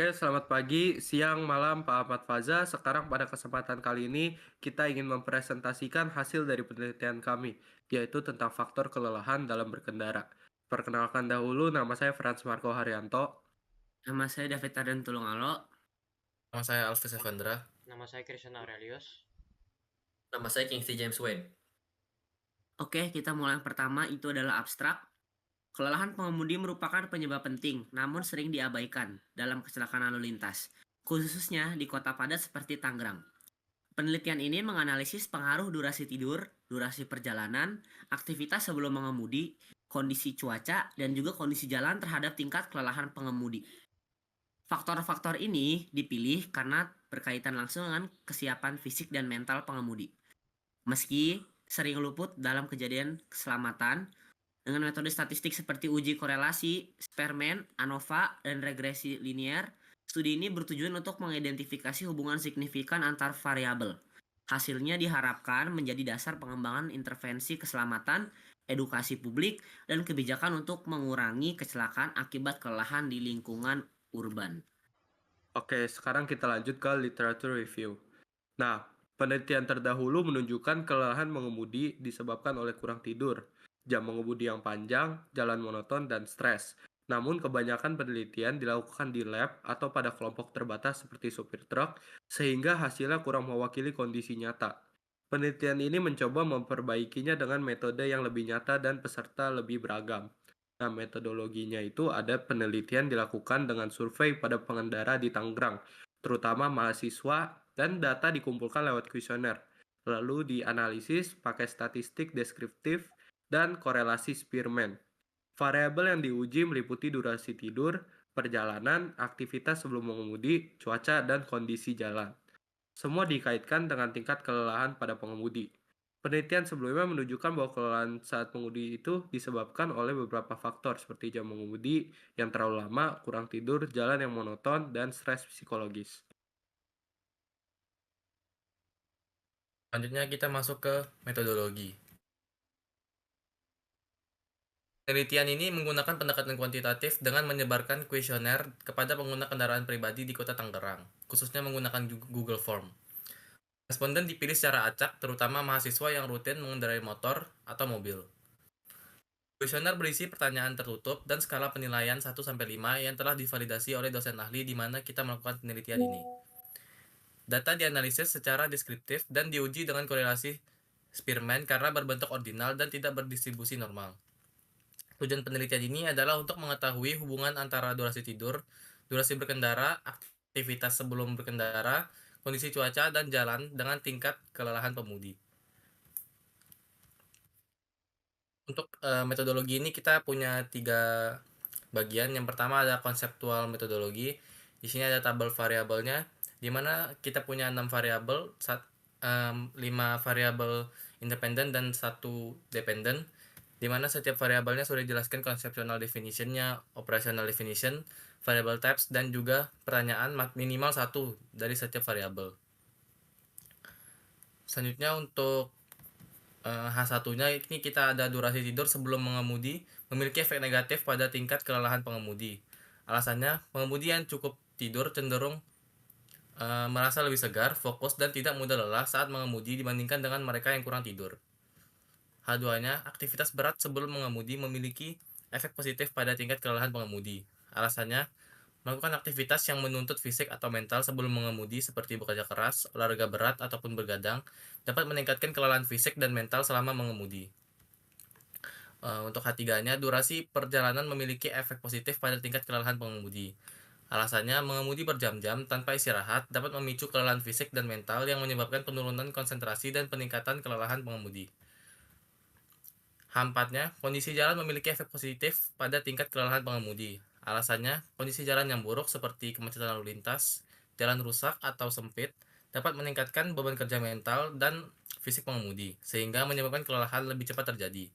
Oke, selamat pagi, siang, malam, Pak Ahmad Faza. Sekarang pada kesempatan kali ini kita ingin mempresentasikan hasil dari penelitian kami, yaitu tentang faktor kelelahan dalam berkendara. Perkenalkan dahulu, nama saya Frans Marco Haryanto. Nama saya David Arden Tulungalo. Nama saya Alvis Evandra. Nama saya Christian Aurelius. Nama saya Kingsley James Wayne. Oke, kita mulai yang pertama, itu adalah abstrak. Kelelahan pengemudi merupakan penyebab penting, namun sering diabaikan dalam kecelakaan lalu lintas, khususnya di kota padat seperti Tangerang. Penelitian ini menganalisis pengaruh durasi tidur, durasi perjalanan, aktivitas sebelum mengemudi, kondisi cuaca, dan juga kondisi jalan terhadap tingkat kelelahan pengemudi. Faktor-faktor ini dipilih karena berkaitan langsung dengan kesiapan fisik dan mental pengemudi. Meski sering luput dalam kejadian keselamatan, dengan metode statistik seperti uji korelasi, Spearman, ANOVA, dan regresi linear, studi ini bertujuan untuk mengidentifikasi hubungan signifikan antar variabel. Hasilnya diharapkan menjadi dasar pengembangan intervensi keselamatan, edukasi publik, dan kebijakan untuk mengurangi kecelakaan akibat kelelahan di lingkungan urban. Oke, sekarang kita lanjut ke literature review. Nah, penelitian terdahulu menunjukkan kelelahan mengemudi disebabkan oleh kurang tidur, jam mengemudi yang panjang, jalan monoton, dan stres. Namun, kebanyakan penelitian dilakukan di lab atau pada kelompok terbatas seperti supir truk, sehingga hasilnya kurang mewakili kondisi nyata. Penelitian ini mencoba memperbaikinya dengan metode yang lebih nyata dan peserta lebih beragam. Nah, metodologinya itu ada penelitian dilakukan dengan survei pada pengendara di Tangerang, terutama mahasiswa, dan data dikumpulkan lewat kuesioner. Lalu dianalisis pakai statistik deskriptif dan korelasi Spearman. Variabel yang diuji meliputi durasi tidur, perjalanan, aktivitas sebelum mengemudi, cuaca, dan kondisi jalan. Semua dikaitkan dengan tingkat kelelahan pada pengemudi. Penelitian sebelumnya menunjukkan bahwa kelelahan saat mengemudi itu disebabkan oleh beberapa faktor seperti jam mengemudi yang terlalu lama, kurang tidur, jalan yang monoton, dan stres psikologis. Selanjutnya kita masuk ke metodologi. Penelitian ini menggunakan pendekatan kuantitatif dengan menyebarkan kuesioner kepada pengguna kendaraan pribadi di Kota Tangerang, khususnya menggunakan Google Form. Responden dipilih secara acak, terutama mahasiswa yang rutin mengendarai motor atau mobil. Kuesioner berisi pertanyaan tertutup dan skala penilaian 1-5 yang telah divalidasi oleh dosen ahli di mana kita melakukan penelitian ini. Data dianalisis secara deskriptif dan diuji dengan korelasi Spearman karena berbentuk ordinal dan tidak berdistribusi normal. Tujuan penelitian ini adalah untuk mengetahui hubungan antara durasi tidur, durasi berkendara, aktivitas sebelum berkendara, kondisi cuaca, dan jalan dengan tingkat kelelahan pemudi. Untuk metodologi ini kita punya 3 bagian. Yang pertama ada konseptual metodologi. Di sini ada tabel variabelnya, di mana kita punya 6 variabel, 5 variabel independen dan 1 dependen, di mana setiap variabelnya sudah dijelaskan conceptual definition-nya, operational definition, variable types, dan juga pertanyaan minimal 1 dari setiap variabel. Selanjutnya untuk H1-nya ini kita ada durasi tidur sebelum mengemudi memiliki efek negatif pada tingkat kelelahan pengemudi. Alasannya, pengemudi yang cukup tidur cenderung merasa lebih segar, fokus, dan tidak mudah lelah saat mengemudi dibandingkan dengan mereka yang kurang tidur. H2-nya, aktivitas berat sebelum mengemudi memiliki efek positif pada tingkat kelelahan pengemudi. Alasannya, melakukan aktivitas yang menuntut fisik atau mental sebelum mengemudi seperti bekerja keras, olahraga berat, ataupun bergadang dapat meningkatkan kelelahan fisik dan mental selama mengemudi. Untuk H3-nya, durasi perjalanan memiliki efek positif pada tingkat kelelahan pengemudi. Alasannya, mengemudi berjam-jam tanpa istirahat dapat memicu kelelahan fisik dan mental yang menyebabkan penurunan konsentrasi dan peningkatan kelelahan pengemudi. H4-nya, kondisi jalan memiliki efek positif pada tingkat kelelahan pengemudi. Alasannya, kondisi jalan yang buruk seperti kemacetan lalu lintas, jalan rusak atau sempit, dapat meningkatkan beban kerja mental dan fisik pengemudi, sehingga menyebabkan kelelahan lebih cepat terjadi.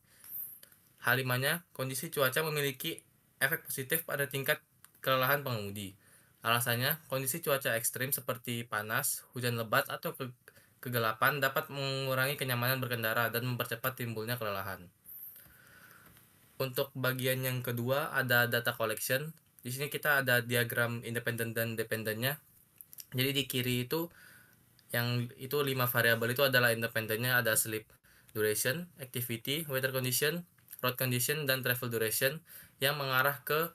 H5-nya, kondisi cuaca memiliki efek positif pada tingkat kelelahan pengemudi. Alasannya, kondisi cuaca ekstrim seperti panas, hujan lebat, atau kegelapan dapat mengurangi kenyamanan berkendara dan mempercepat timbulnya kelelahan. Untuk bagian yang kedua ada data collection, Di sini kita ada diagram independen dan dependennya. Jadi di kiri itu yang itu 5 variabel itu adalah independennya, ada sleep duration, activity, weather condition, road condition, dan travel duration yang mengarah ke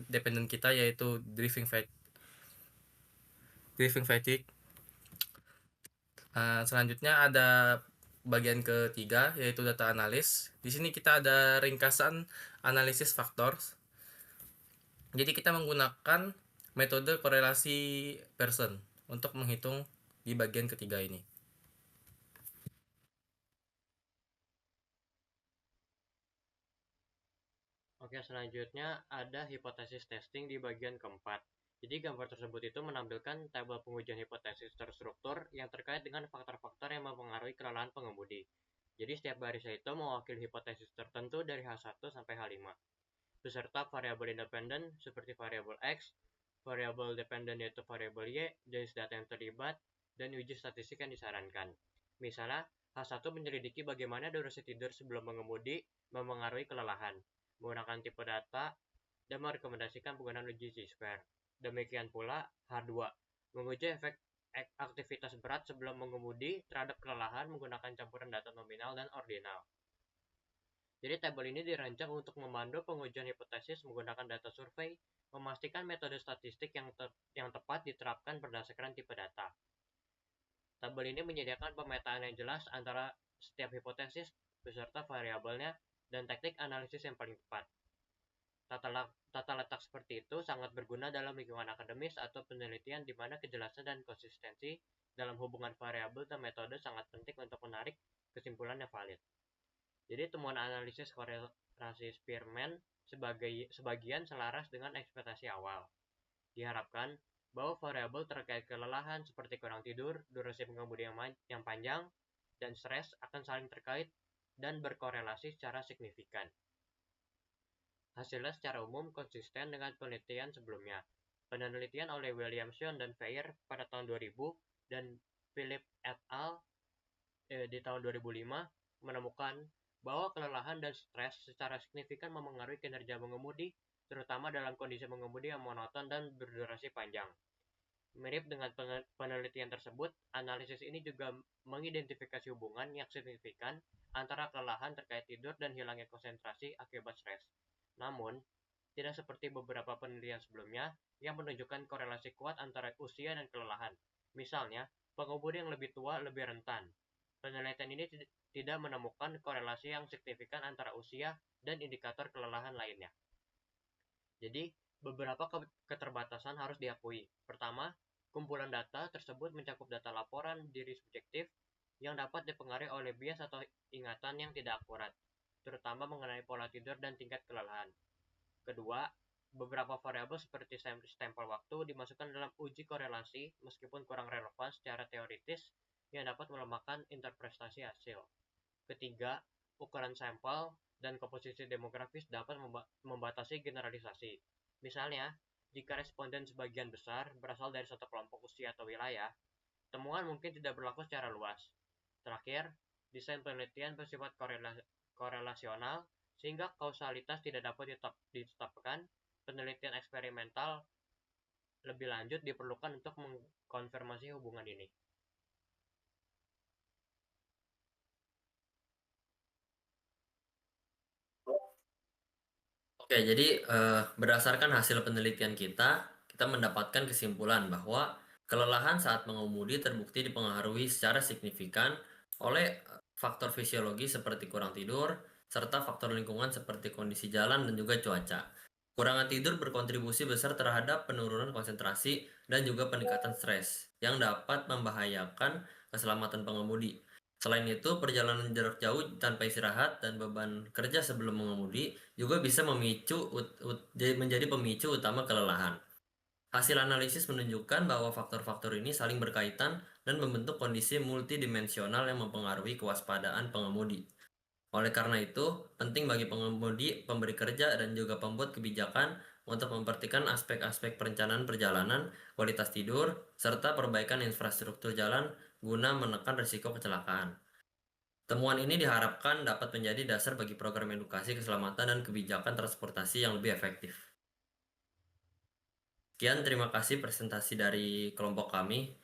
dependen kita yaitu driving fatigue. Selanjutnya ada bagian ketiga yaitu data analis. Di sini kita ada ringkasan analisis faktor. Jadi kita menggunakan metode korelasi Pearson untuk menghitung di bagian ketiga ini. Oke, selanjutnya ada hipotesis testing di bagian keempat. Jadi gambar tersebut itu menampilkan tabel pengujian hipotesis terstruktur yang terkait dengan faktor-faktor yang mempengaruhi kelelahan pengemudi. Jadi setiap baris itu mewakili hipotesis tertentu dari H1 sampai H5, beserta variabel independen seperti variabel X, variabel dependen yaitu variabel Y, jenis data yang terlibat, dan uji statistik yang disarankan. Misalnya, H1 menyelidiki bagaimana durasi tidur sebelum mengemudi mempengaruhi kelelahan, menggunakan tipe data, dan merekomendasikan penggunaan uji Z-square. Demikian pula H2, menguji efek aktivitas berat sebelum mengemudi terhadap kelelahan menggunakan campuran data nominal dan ordinal. Jadi tabel ini dirancang untuk memandu pengujian hipotesis menggunakan data survei, memastikan metode statistik yang tepat diterapkan berdasarkan tipe data. Tabel ini menyediakan pemetaan yang jelas antara setiap hipotesis beserta variabelnya dan teknik analisis yang paling tepat. Tata letak seperti itu sangat berguna dalam lingkungan akademis atau penelitian di mana kejelasan dan konsistensi dalam hubungan variabel dan metode sangat penting untuk menarik kesimpulan yang valid. Jadi temuan analisis korelasi Spearman sebagian selaras dengan ekspektasi awal. Diharapkan bahwa variabel terkait kelelahan seperti kurang tidur, durasi pengemudi yang panjang, dan stres akan saling terkait dan berkorelasi secara signifikan. Hasilnya secara umum konsisten dengan penelitian sebelumnya. Penelitian oleh Williamson dan Feyer pada tahun 2000 dan Philip et al. Di tahun 2005 menemukan bahwa kelelahan dan stres secara signifikan mempengaruhi kinerja mengemudi, terutama dalam kondisi mengemudi yang monoton dan berdurasi panjang. Mirip dengan penelitian tersebut, analisis ini juga mengidentifikasi hubungan yang signifikan antara kelelahan terkait tidur dan hilangnya konsentrasi akibat stres. Namun, tidak seperti beberapa penelitian sebelumnya yang menunjukkan korelasi kuat antara usia dan kelelahan. Misalnya, pengemudi yang lebih tua lebih rentan. Penelitian ini tidak menemukan korelasi yang signifikan antara usia dan indikator kelelahan lainnya. Jadi, beberapa keterbatasan harus diakui. Pertama, kumpulan data tersebut mencakup data laporan diri subjektif yang dapat dipengaruhi oleh bias atau ingatan yang tidak akurat, terutama mengenai pola tidur dan tingkat kelelahan. Kedua, beberapa variabel seperti stempel waktu dimasukkan dalam uji korelasi meskipun kurang relevan secara teoritis yang dapat melemahkan interpretasi hasil. Ketiga, ukuran sampel dan komposisi demografis dapat membatasi generalisasi. Misalnya, jika responden sebagian besar berasal dari satu kelompok usia atau wilayah, temuan mungkin tidak berlaku secara luas. Terakhir, desain penelitian bersifat korelasional sehingga kausalitas tidak dapat ditetapkan. Penelitian eksperimental lebih lanjut diperlukan untuk mengkonfirmasi hubungan ini. Oke, jadi berdasarkan hasil penelitian kita mendapatkan kesimpulan bahwa kelelahan saat mengemudi terbukti dipengaruhi secara signifikan oleh faktor fisiologi seperti kurang tidur, serta faktor lingkungan seperti kondisi jalan dan juga cuaca. Kurangan tidur berkontribusi besar terhadap penurunan konsentrasi dan juga peningkatan stres yang dapat membahayakan keselamatan pengemudi. Selain itu, perjalanan jarak jauh tanpa istirahat dan beban kerja sebelum mengemudi juga bisa menjadi pemicu utama kelelahan. Hasil analisis menunjukkan bahwa faktor-faktor ini saling berkaitan dan membentuk kondisi multidimensional yang mempengaruhi kewaspadaan pengemudi. Oleh karena itu, penting bagi pengemudi, pemberi kerja, dan juga pembuat kebijakan untuk memperhatikan aspek-aspek perencanaan perjalanan, kualitas tidur, serta perbaikan infrastruktur jalan guna menekan risiko kecelakaan. Temuan ini diharapkan dapat menjadi dasar bagi program edukasi keselamatan dan kebijakan transportasi yang lebih efektif. Sekian, terima kasih presentasi dari kelompok kami.